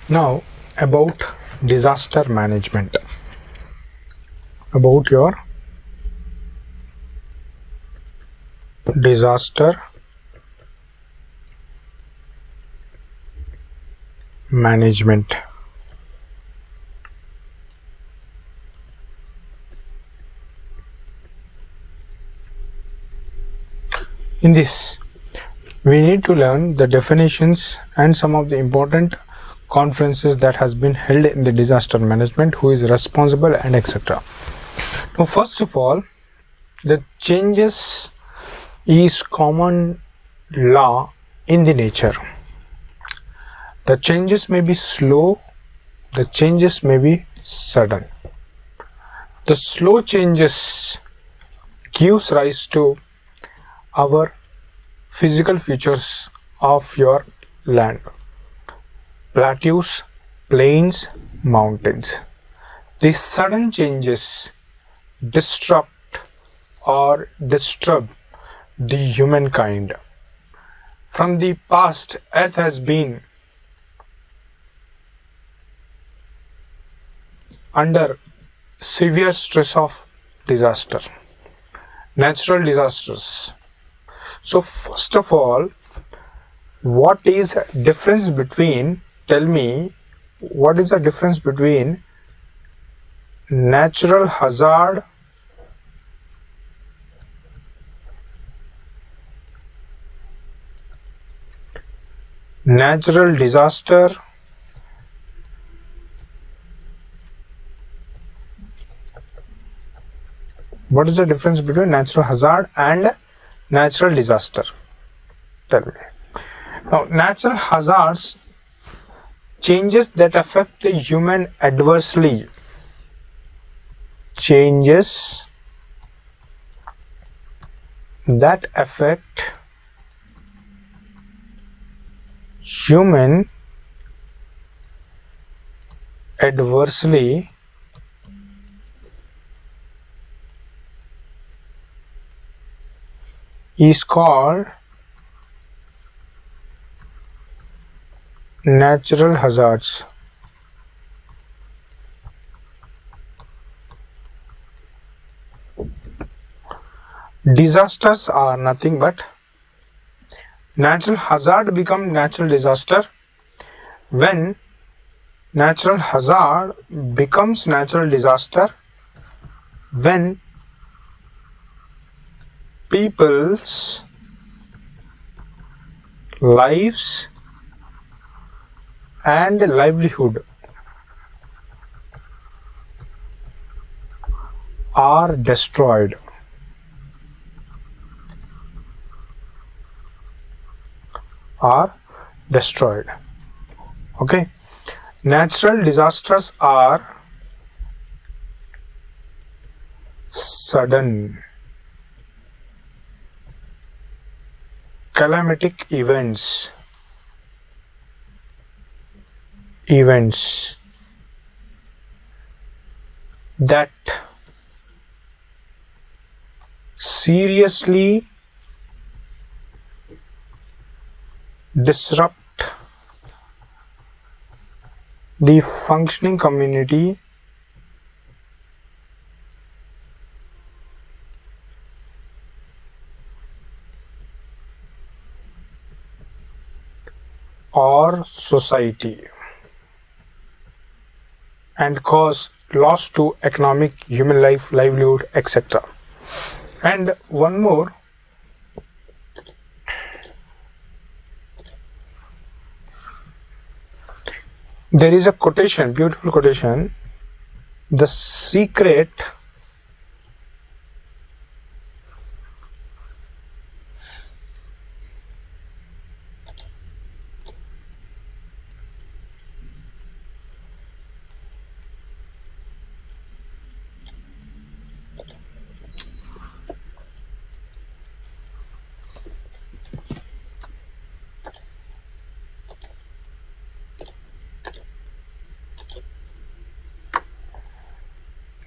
Now about disaster management, about your disaster management. In this, we need to learn the definitions and some of the important conferences that has been held in the disaster management, who is responsible, and etc. Now, first of all, the changes is common law in the nature. The changes may be slow, the changes may be sudden. The slow changes gives rise to our physical features of your land: plateaus, plains, mountains. The sudden changes disrupt or disturb the humankind. From the past, earth has been under severe stress of disaster, natural disasters. So first of all, what is the difference between, tell me, what is the difference between natural hazard natural disaster what is the difference between natural hazard and natural disaster? Tell me. Now, natural hazards, changes that affect the human adversely. Changes that affect human adversely is called natural hazards. Disasters are nothing but natural hazard become natural disaster when natural hazard becomes natural disaster when people's lives and livelihood are destroyed. Okay, natural disasters are sudden climatic events that seriously disrupt the functioning community or society and cause loss to economic, human life, livelihood, etc. And one more, there is a quotation, beautiful quotation: the secret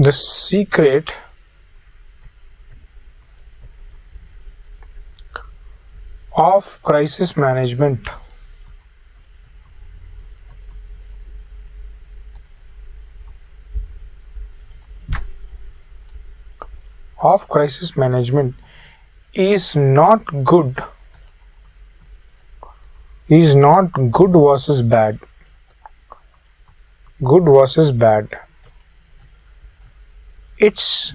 the secret of of crisis management. Of crisis management is not good, is not good versus bad. Good versus bad. It's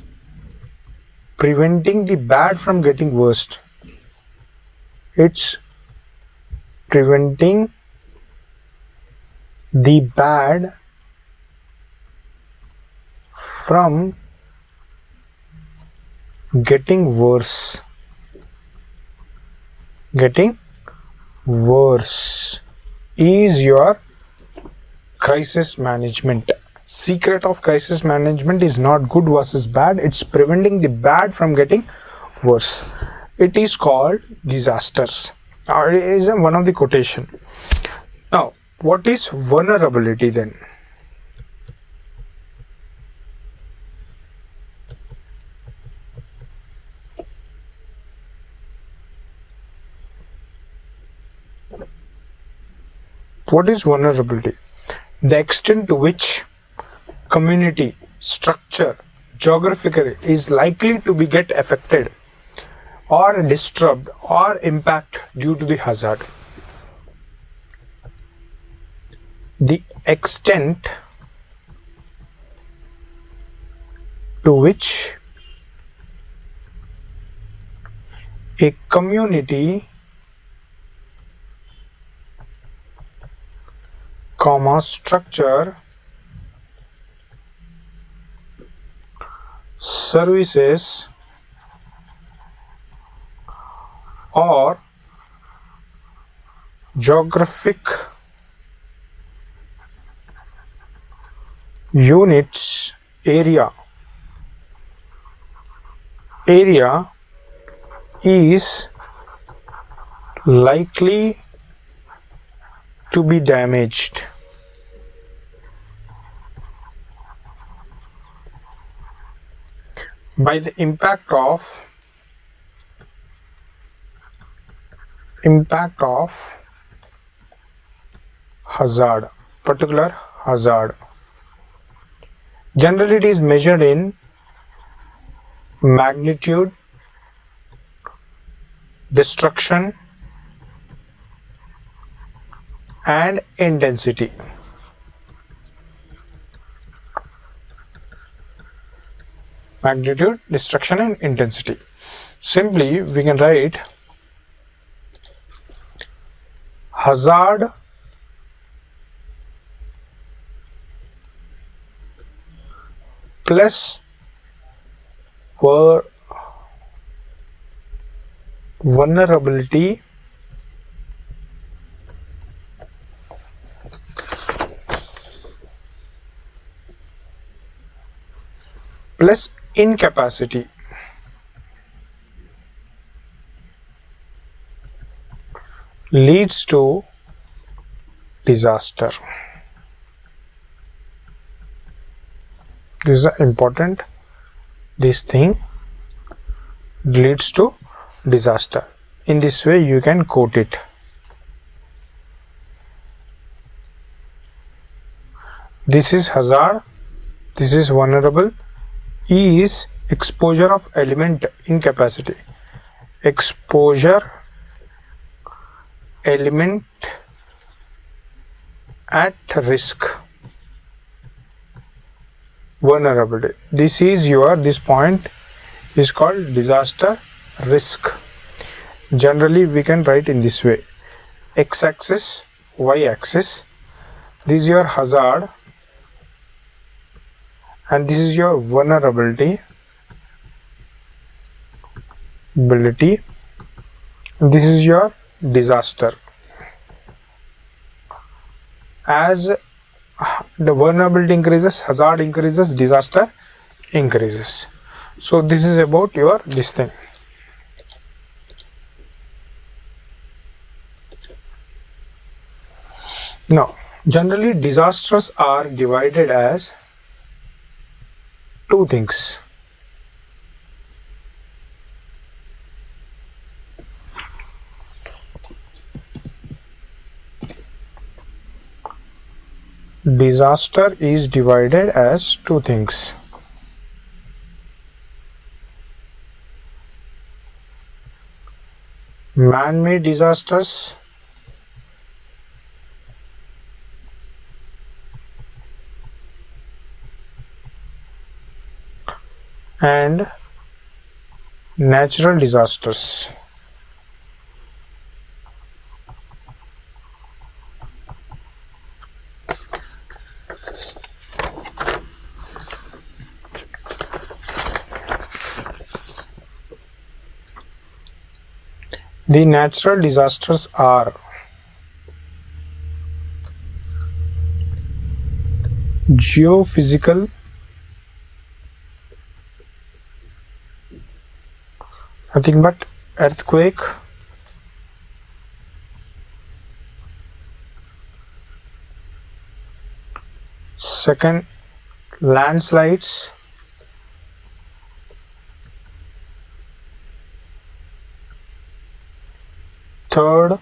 preventing the bad from getting worse. It's preventing the bad from getting worse. Getting worse is your crisis management. Secret of crisis management is not good versus bad. It's preventing the bad from getting worse. It is called disasters. It is one of the quotation. Now, what is vulnerability then? What is vulnerability? The extent to which community, structure, geographically is likely to be get affected or disturbed or impact due to the hazard. The extent to which a community, structure, services or geographic units area is likely to be damaged by the impact of hazard, particular hazard. Generally, it is measured in magnitude, destruction, and intensity. Magnitude, destruction, and intensity. Simply, we can write hazard plus vulnerability plus incapacity leads to disaster. This is important. This thing leads to disaster. In this way, you can quote it. This is hazard. This is vulnerable. E is exposure of element incapacity. Exposure element at risk. Vulnerability. This point is called disaster risk. Generally, we can write in this way: x-axis, y-axis. This is your hazard, and this is your vulnerability. This is your disaster. As the vulnerability increases, hazard increases, disaster increases. So this is about your this thing. Now, generally disasters are divided as two things. Disaster is divided as two things. Man-made disasters and natural disasters. The natural disasters are geophysical, nothing but earthquake, second landslides, third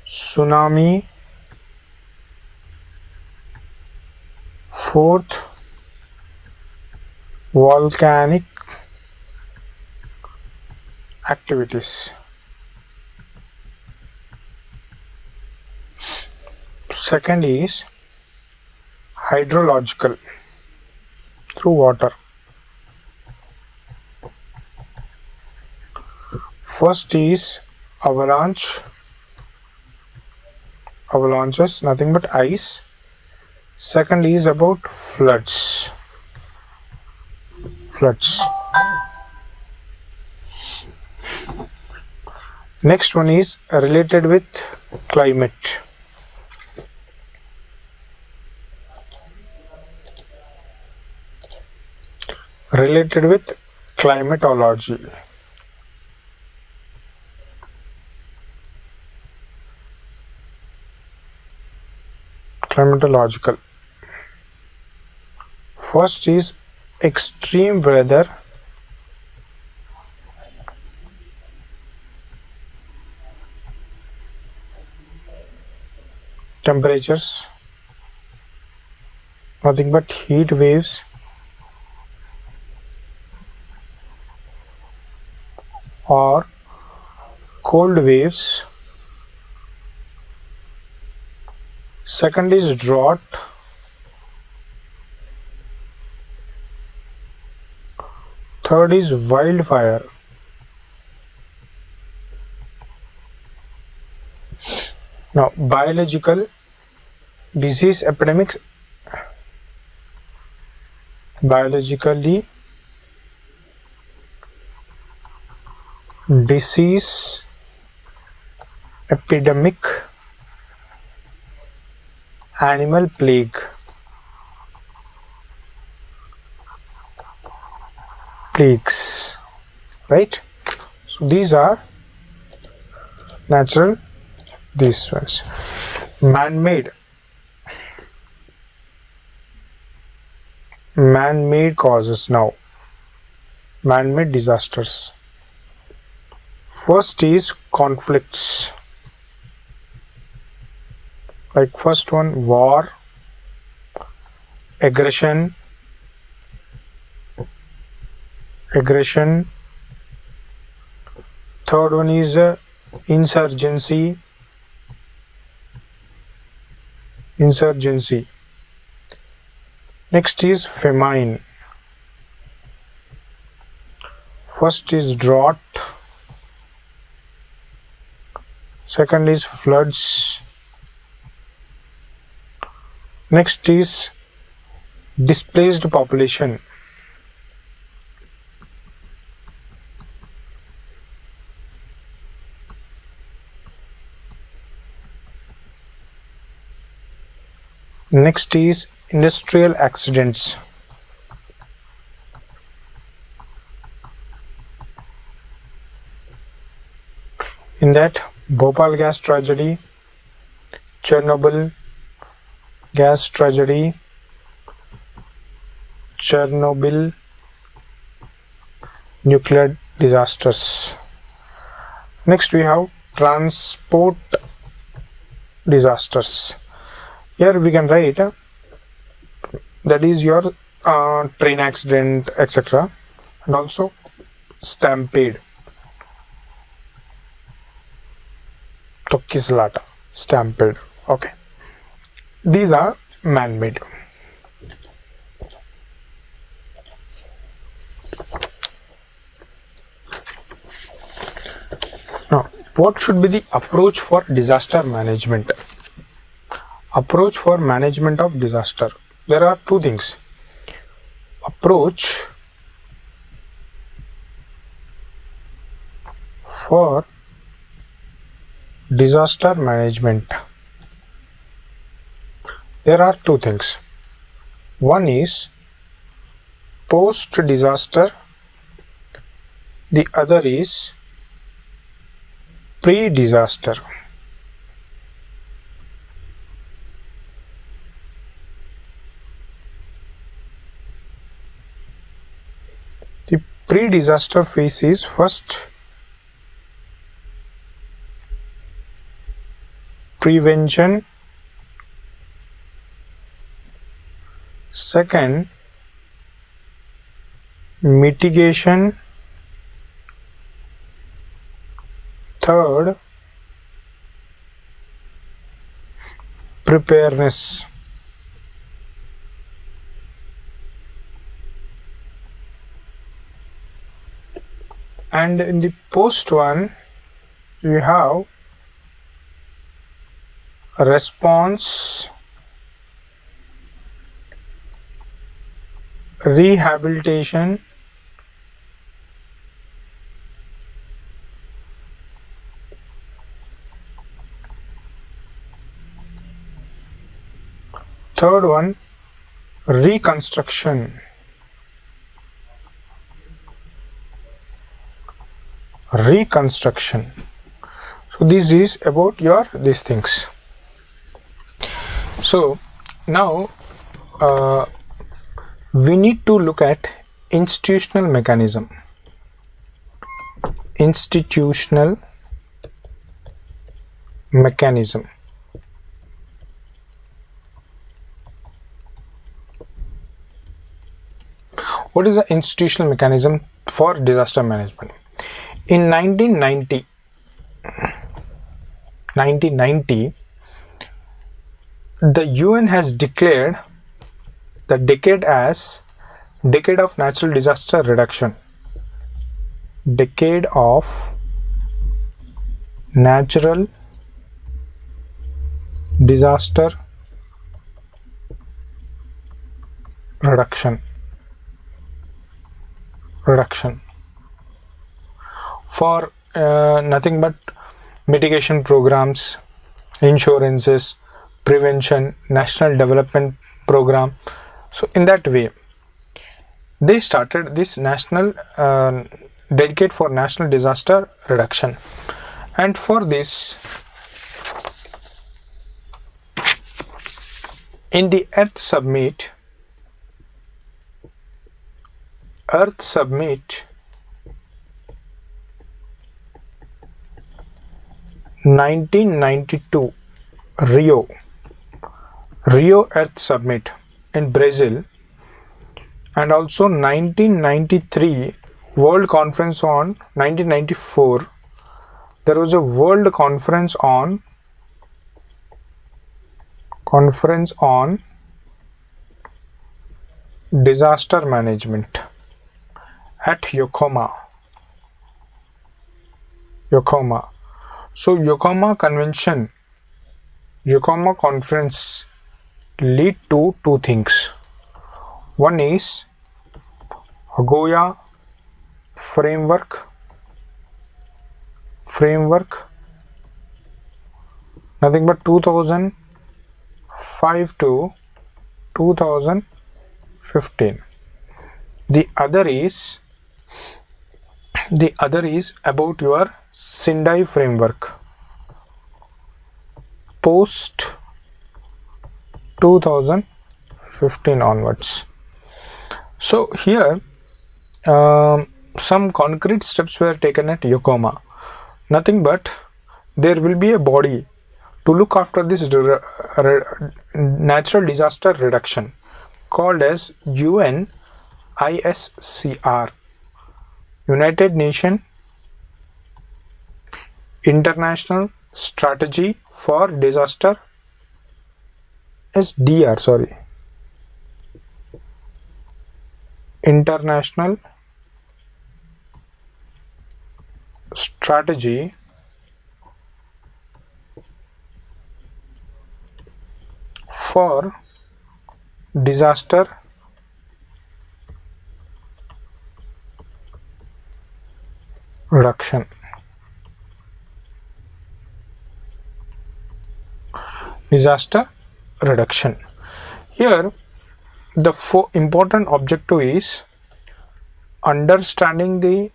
tsunami, fourth volcanic activities. Second is hydrological, through water. First is avalanches, nothing but ice. Second is about floods. Next one is related with climate. Related with climatology. Climatological. First is extreme weather, temperatures, nothing but heat waves, or cold waves. Second is drought. Third is wildfire. Now, biological disease epidemics. Biologically, disease epidemic, animal plagues, right? So these are natural, these ones. Man-made causes. Now, man-made disasters. First is conflicts, like first one, war, aggression. Third one is insurgency. Next is famine. First is drought. Second is floods. Next is displaced population. Next is industrial accidents. In that, Bhopal gas tragedy, Chernobyl gas tragedy, Chernobyl nuclear disasters. Next we have transport disasters. Here we can write that is your train accident, etc., and also stampede, Tokislata, stampede. Okay, these are man-made. Now, what should be the approach for disaster management? Approach for management of disaster. There are two things. Approach for disaster management. There are two things. One is post-disaster. The other is pre-disaster. The pre-disaster phase is first prevention, second mitigation, third preparedness. And in the post one, you have response, rehabilitation, third one reconstruction. Reconstruction. So this is about your these things. So now we need to look at institutional mechanism. Institutional mechanism. What is the institutional mechanism for disaster management? In 1990, the UN has declared the decade as Decade of Natural Disaster Reduction. Decade of Natural Disaster Reduction. For nothing but mitigation programs, insurances, prevention, national development program. So in that way they started this national dedicate for national disaster reduction. And for this, in the Earth Summit 1992 Rio Earth Summit in Brazil, and also 1993 World Conference on 1994 there was a World Conference on disaster management at Yokohama. So Yokohama Conference lead to two things. One is Nagoya framework, nothing but 2005 to 2015. The other is about your Sendai framework, post 2015 onwards. So here some concrete steps were taken at Yokohama. Nothing but there will be a body to look after this natural disaster reduction, called as UNISCR, United Nations International Strategy for Disaster, SDR, sorry, International Strategy for Disaster Reduction. Disaster reduction. Here, the important objective is understanding the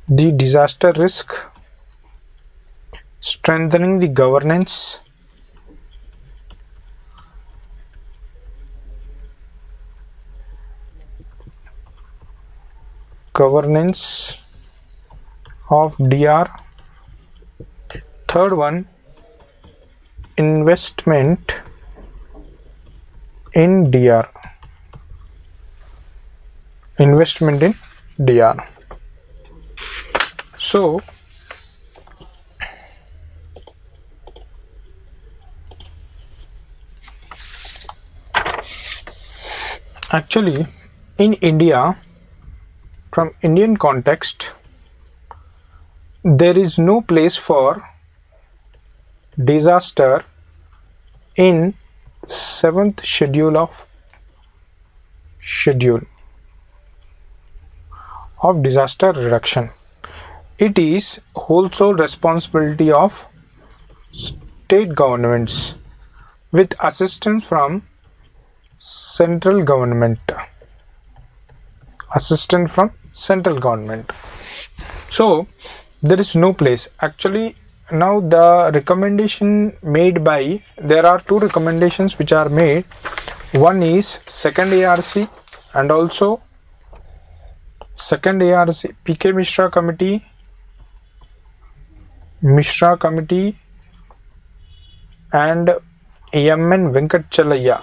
disaster risk, strengthening the governance, of DR. Third one, investment in DR. Investment in DR. So, actually, in India, from Indian context, there is no place for disaster in 7th schedule of disaster reduction. It is wholesale responsibility of state governments with assistance from central government. So there is no place. Actually, now the recommendation made by, there are two recommendations which are made. One is second ARC and also second ARC PK Mishra Committee and AMN Venkat Chalaya.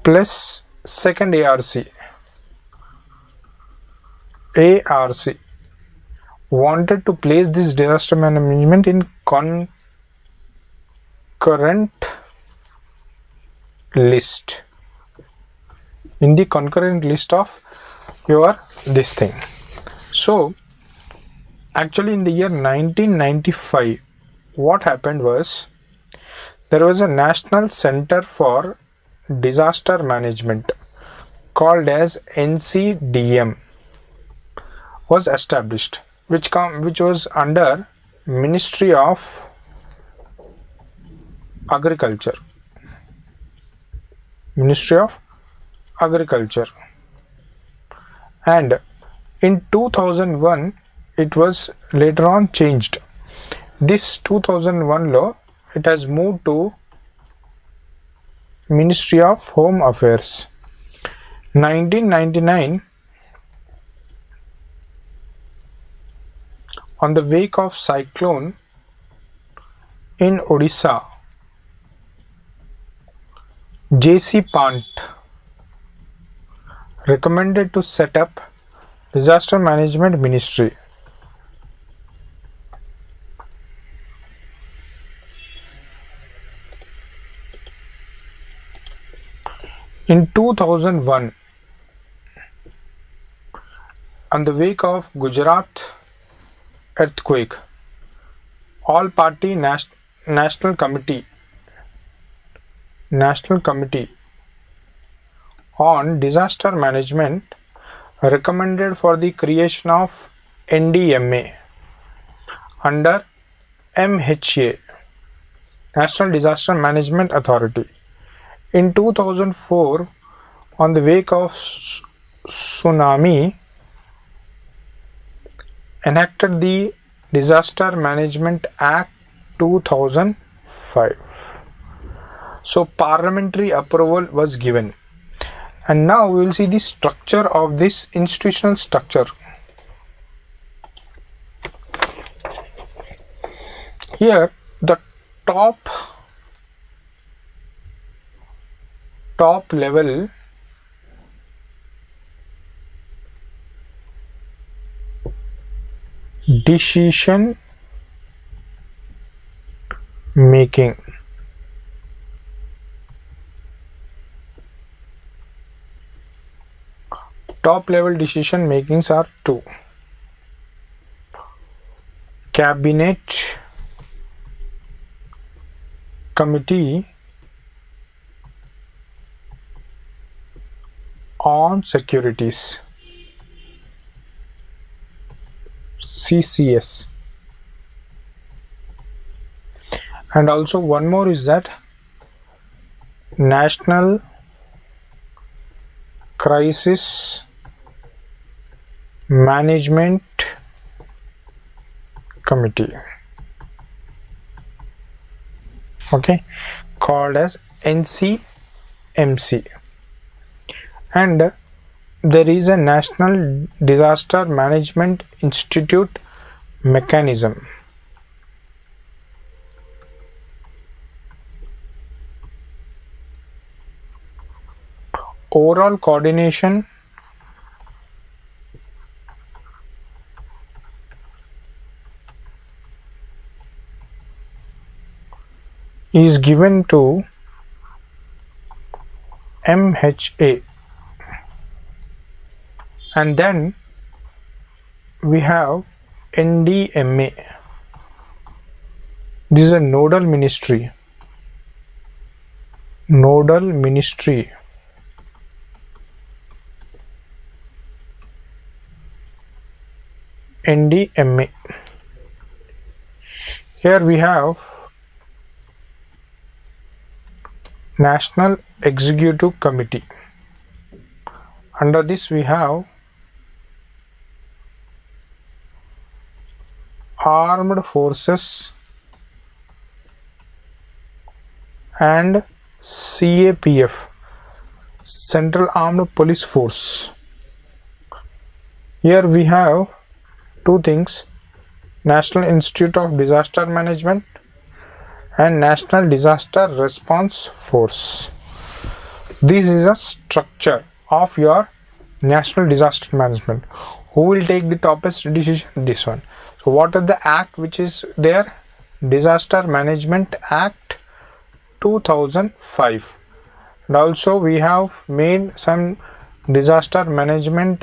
Plus second ARC wanted to place this disaster management in concurrent list, in the concurrent list of your this thing. So actually in the year 1995, what happened was, there was a National Center for Disaster Management called as NCDM was established, which was under Ministry of Agriculture. And in 2001 it was later on changed. This 2001 law, it has moved to Ministry of Home Affairs. 1999, on the wake of cyclone in Odisha, J.C. Pant recommended to set up Disaster Management Ministry. In 2001, on the wake of Gujarat earthquake, all-party national committee on disaster management recommended for the creation of NDMA under MHA, National Disaster Management Authority. In 2004, on the wake of tsunami, enacted the Disaster Management Act 2005. So parliamentary approval was given. And now we will see the structure of this institutional structure. Here the top level decision making. Top level decision makings are two: cabinet committee on securities, CCS, and also one more is that National Crisis Management Committee, okay, called as NCMC. And there is a National Disaster Management Institute mechanism. Overall coordination is given to MHA. And then we have NDMA. This is a nodal ministry. NDMA. Here we have National Executive Committee. Under this we have Armed Forces and CAPF, Central Armed Police Force. Here we have two things: National Institute of Disaster Management and National Disaster Response Force. This is a structure of your National Disaster Management. Who will take the toughest decision? This one. So what are the act which is there? Disaster Management Act 2005. And also we have made some disaster management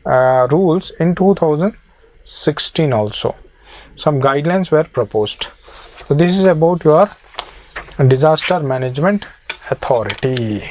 rules in 2016 also. Some guidelines were proposed. So this is about your Disaster Management Authority.